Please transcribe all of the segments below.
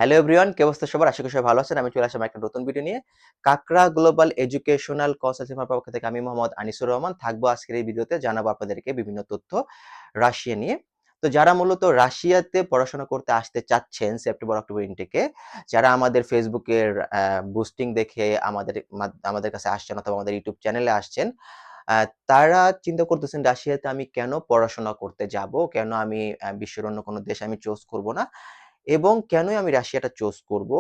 Hello everyone, কি অবস্থা সবার? আশা করি সবাই ভালো আছেন। আমি চলে আসলাম একটা নতুন ভিডিও নিয়ে। কাকড়া গ্লোবাল এডুকেশনাল কনসালটেন্সি ফার্মের পক্ষ থেকে আমি মোহাম্মদ আনিসুর রহমান থাকবো আজকের এই ভিডিওতে, জানাবো আপনাদেরকে বিভিন্ন তথ্য রাশিয়া নিয়ে। তো যারা মূলত রাশিয়াতে পড়াশোনা করতে আসতে চাচ্ছেন সেপ্টেম্বর অক্টোবর ইনটেকে, যারা আমাদের ফেসবুকের বুস্টিং দেখে আমাদের কাছে আসছেন অথবা আমাদের ইউটিউব চ্যানেলে আসছেন, তারা চিন্তা করতেছেন রাশিয়াতে আমি কেন পড়াশোনা করতে যাব, কেন আমি বিশ্বের অন্য কোনো দেশ আমি চুজ করব না, এবং কেনই আমি রাশিয়াটা চুজ করব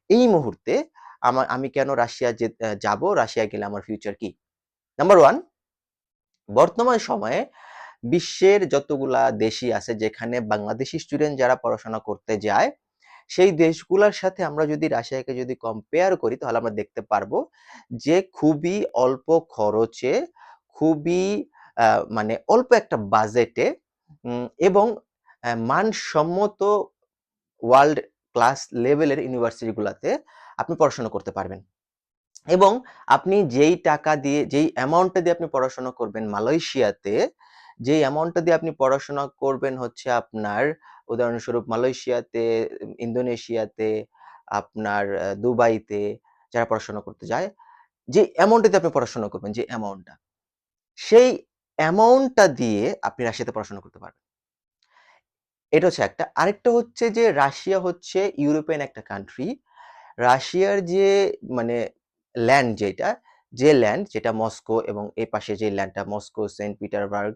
এই মুহূর্তে। আমি কেন রাশিয়া যাব, রাশিয়া গেলে আমার ফিউচার কি? নাম্বার 1, বর্তমান সময়ে বিশ্বের যতগুলা দেশই আছে যেখানে বাংলাদেশি স্টুডেন্ট যারা পড়াশোনা করতে যায়, সেই দেশগুলোর সাথে আমরা যদি রাশিয়াকে যদি কম্পেয়ার করি তাহলে আমরা দেখতে পারবো যে খুবই অল্প খরচে, খুবই মানে অল্প একটা বাজেটে এবং মানসম্মত ওয়ার্ল্ড ক্লাস লেভেলের ইউনিভার্সিটি গুলাতে আপনি পড়াশোনা করতে পারবেন। এবং আপনি যেই টাকা দিয়ে, যেই অ্যামাউন্টটা দিয়ে আপনি পড়াশোনা করবেন মালয়েশিয়াতে, যেই অ্যামাউন্টটা দিয়ে আপনি পড়াশোনা করবেন হচ্ছে আপনার উদাহরণস্বরূপ মালয়েশিয়াতে, ইন্দোনেশিয়াতে, আপনার দুবাইতে যারা পড়াশোনা করতে যায়, যে অ্যামাউন্টটাতে আপনি পড়াশোনা করবেন, যে অ্যামাউন্টটা, সেই অ্যামাউন্টটা দিয়ে আপনি রাশিয়াতে পড়াশোনা করতে পারবেন। এটা হচ্ছে একটা। আরেকটা হচ্ছে যে রাশিয়া হচ্ছে ইউরোপিয়ান একটা কান্ট্রি। রাশিয়ার যে মানে ল্যান্ড যেটা, যে ল্যান্ড যেটা মস্কো এবং এই পাশে যে ল্যান্ডটা মস্কো, সেন্ট পিটারবার্গ,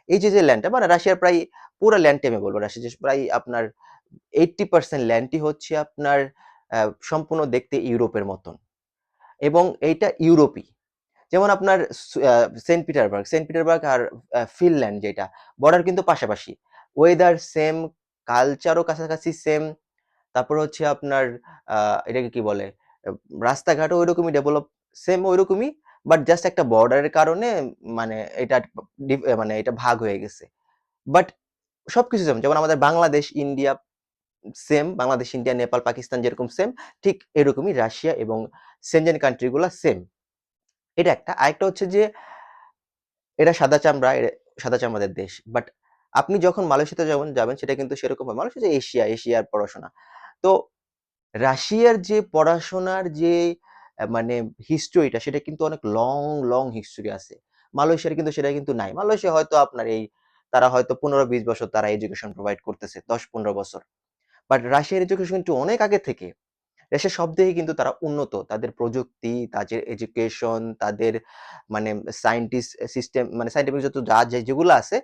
এই যে ল্যান্ডটা মানে রাশিয়ার প্রায় পুরা ল্যান্ডটাই আমি বলবো। রাশিয়ার যে প্রায় আপনার 80% ল্যান্ডটি হচ্ছে আপনার সম্পূর্ণ দেখতে ইউরোপের মতন এবং এইটা ইউরোপী। যেমন আপনার সেন্ট পিটারবার্গ আর ফিনল্যান্ড যেটা বর্ডার কিন্তু পাশাপাশি। ওয়েদার সেম, কালচারও কাছাকাছি সেম। তারপর হচ্ছে আপনার এটাকে কি বলে? আ রাস্তাঘাটও ঐরকমই ডেভেলপ, সেম ঐরকমই। বাট জাস্ট একটা বর্ডারের কারণে মানে এটা মানে এটা ভাগ হয়ে গেছে। বাট সবকিছু সেম। যেমন আমাদের Bangladesh, India same. Bangladesh, India, Nepal, Pakistan যেরকম সেম, ঠিক এরকমই রাশিয়া এবং সেনজেন কান্ট্রি গুলা সেম। এটা একটা। আরেকটা হচ্ছে যে এরা সাদা চামড়া, সাদা চামড়াদের দেশ। বাট আপনি যখন মালয়েশিয়াতে যাবেন সেটা কিন্তু সেরকম হয়। মালয়েশিয়া যে এশিয়ার পড়াশোনা। তো রাশিয়ার যে পড়াশোনার যে মানে হিস্টরিটা সেটা কিন্তু অনেক লং হিস্টরি আছে। মালয়েশিয়ার কিন্তু সেটা কিন্তু নাই। মালয়েশিয়া হয়তো আপনার তারা হয়তো ১৫-২০ বছর তারা এডুকেশন প্রোভাইড করতেছে। ১০-১৫ বছর। বাট রাশিয়ার এডুকেশন কিন্তু অনেক আগে থেকে। দেশের সব দিকে কিন্তু তারা উন্নত। তাদের প্রযুক্তি, তাদের এডুকেশন, তাদের মানে সিস্টেম, মানে সায়েন্টিফিক যত যেগুলো আছে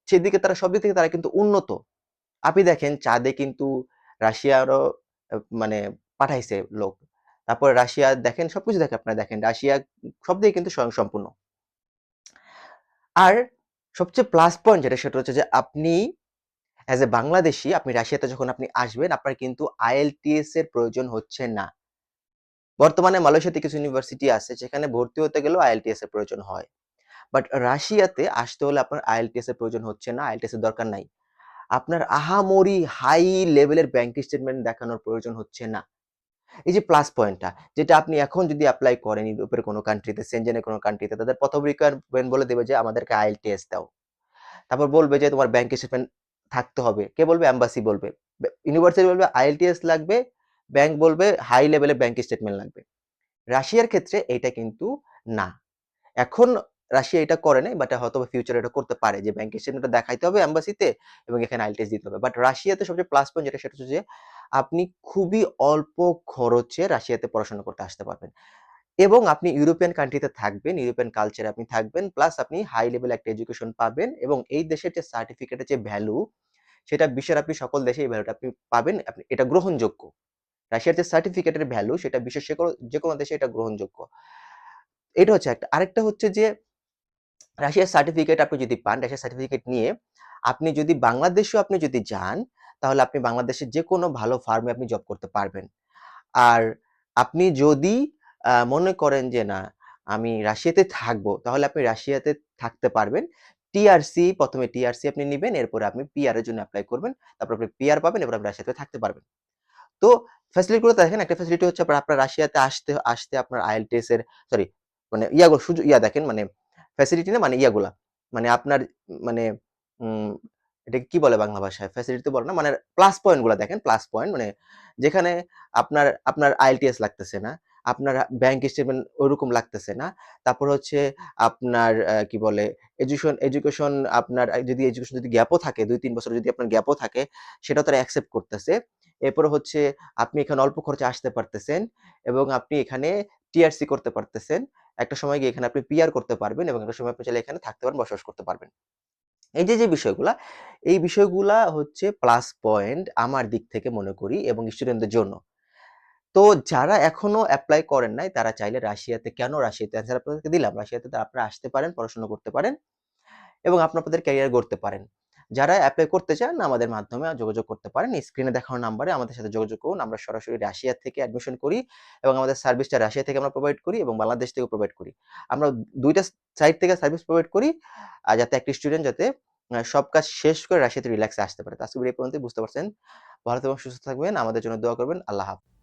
সেদিকে তারা, সব দিক থেকে তারা কিন্তু উন্নত। আপনি দেখেন চাঁদে কিন্তু রাশিয়ারও মানে পাঠাইছে লোক। তারপরে রাশিয়া দেখেন, সবকিছু দেখে আপনারা দেখেন। রাশিয়া সব দিকে কিন্তু স্বয়ংসম্পূর্ণ। আর সবচেয়ে প্লাস পয়েন্ট যেটা সেটা হচ্ছে যে আপনি অ্যাজ এ বাংলাদেশী আপনি রাশিয়াতে যখন আপনি আসবেন আপনার কিন্তু IELTS এর প্রয়োজন হচ্ছে না। বর্তমানে মালয়েশিয়াতে কিছু ইউনিভার্সিটি আছে যেখানে ভর্তি হতে গেলেও IELTS এর প্রয়োজন হয়। বাট রাশিয়াতে আসতে হলে আপনার IELTS এর প্রয়োজন হচ্ছে না, IELTS এর দরকার নাই। আপনার আহামরি হাই লেভেলের ব্যাংক স্টেটমেন্ট দেখানোর প্রয়োজন হচ্ছে না। এই যে প্লাস পয়েন্টটা, যেটা আপনি এখন যদি এপ্লাই করেন ইউরোপের কোনো কান্ট্রিতে, সেনজেনের কোনো কান্ট্রিতে, তাদের প্রথম রিকোয়ারমেন্ট বলে দেবে যে আমাদেরকে IELTS দাও। তারপর বলবে যে তোমার ব্যাংক স্টেটমেন্ট থাকতে হবে। কে বলবে? এম্বাসি বলবে। ইউনিভার্সিটি বলবে IELTS লাগবে, ব্যাংক বলবে হাই লেভেলের ব্যাংক স্টেটমেন্ট লাগবে। রাশিয়ার ক্ষেত্রে এইটা কিন্তু না। এখন রাশিয়া এটা করে নাই, বাট হয়তোবা ফিউচারে এটা করতে পারে যে ব্যাংক স্টেটমেন্টটা দেখাইতে হবে এম্বাসিতে এবং এখানে IELTS দিতে হবে। বাট রাশিয়াতে সবচেয়ে প্লাস পয়েন্ট যেটা সেটা হচ্ছে যে আপনি খুবই অল্প খরচে রাশিয়াতে পড়াশোনা করতে আসতে পারবেন। এবং আপনি ইউরোপিয়ান কান্ট্রিতে থাকবেন, ইউরোপিয়ান কালচারে আপনি থাকবেন, প্লাস আপনি হাই লেভেল একটা এডুকেশন পাবেন এবং এই দেশের যে সার্টিফিকেটের যে ভ্যালু, সেটা বিশ্বের আপনি সকল দেশে এই ভ্যালুটা আপনি পাবেন। এটা গ্রহণযোগ্য। রাশিয়ার যে সার্টিফিকেটের ভ্যালু সেটা বিশ্বের যেকোনো দেশে এটা গ্রহণযোগ্য। এটা হচ্ছে একটা। আরেকটা হচ্ছে যে রাশিয়ার সার্টিফিকেট আপনি যদি পান, রাশিয়ার সার্টিফিকেট নিয়ে আপনি যদি বাংলাদেশেও আপনি যদি যান, তাহলে আপনি বাংলাদেশের যেকোনো ভালো ফার্মে আপনি জব করতে পারবেন। আর আপনি যদি মনে করেন যে না আমি রাশিয়াতে থাকবো, তাহলে আপনি রাশিয়াতে থাকতে পারবেন। প্রথমে টিআরসি আপনি নিবেন, এরপরে আপনি পিআর এর জন্য এপ্লাই করবেন। তারপর আপনি পিআর পাবেন, এরপর আপনি রাশিয়াতে থাকতে পারবেন। তো ফ্যাসিলিটি গুলো দেখেন, একটা ফ্যাসিলিটি হচ্ছে আপনার রাশিয়াতে আসতে আপনার IELTS এর সরি মানে সুযোগ দেখেন, মানে ফ্যাসিলিটি না মানে মানে আপনার মানে উম এটাকে কি বলে বাংলা ভাষায়? ফ্যাসিলিটি তো বলে না। মানে প্লাস পয়েন্ট গুলা দেখেন, প্লাস পয়েন্ট মানে যেখানে আপনার IELTS লাগতেছে না, আপনার ব্যাংক স্টেটমেন্ট ওরকম লাগতেছে না। তারপর হচ্ছে আপনার কি বলে এডুকেশন আপনার যদি এডুকেশন যদি গ্যাপও থাকে ২-৩ বছর যদি আপনার গ্যাপও থাকে সেটাও তারা অ্যাকসেপ্ট করতেছে। এরপরে হচ্ছে আপনি এখানে অল্প খরচে আসতে পারতেছেন এবং আপনি এখানে টিআরসি করতে পারতেছেন। একটা সময় গিয়ে এখানে আপনি পিআর করতে পারবেন এবং একটা সময় আপনি চাইলে এখানে থাকতে পারবেন, বসবাস করতে পারবেন। এই যে বিষয়গুলা, এই বিষয়গুলা হচ্ছে প্লাস পয়েন্ট আমার দিক থেকে মনে করি এবং স্টুডেন্টদের জন্য। তো যারা এখনো এপ্লাই করেন নাই তারা চাইলে রাশিয়াতে কেন রাশিয়াতে অ্যান্সার আপনাদেরকে দিলাম। রাশিয়াতে আপনারা আসতে পারেন, পড়াশোনা করতে পারেন এবং আপনাদের ক্যারিয়ার গড়তে পারেন। যারা এপ্লাই করতে চান আমাদের মাধ্যমে যোগাযোগ করতে পারেন। স্ক্রিনে দেখানো নাম্বারে আমাদের সাথে যোগাযোগ করুন। আমরা সরাসরি রাশিয়া থেকে অ্যাডমিশন করি এবং আমাদের সার্ভিসটা রাশিয়া থেকে আমরা প্রোভাইড করি এবং বাংলাদেশ থেকেও প্রোভাইড করি। আমরা ২ টা সাইড থেকে সার্ভিস প্রোভাইড করি যাতে একটা স্টুডেন্ট যাতে সব কাজ শেষ করে রাশিয়াতে রিল্যাক্সে আসতে পারে। তো আজকের ভিডিও এই পর্যন্তই। বুঝতে পারছেন। ভালো থাকবেন, সুস্থ থাকবেন। আমাদের জন্য দোয়া করবেন। আল্লাহ হাফেজ।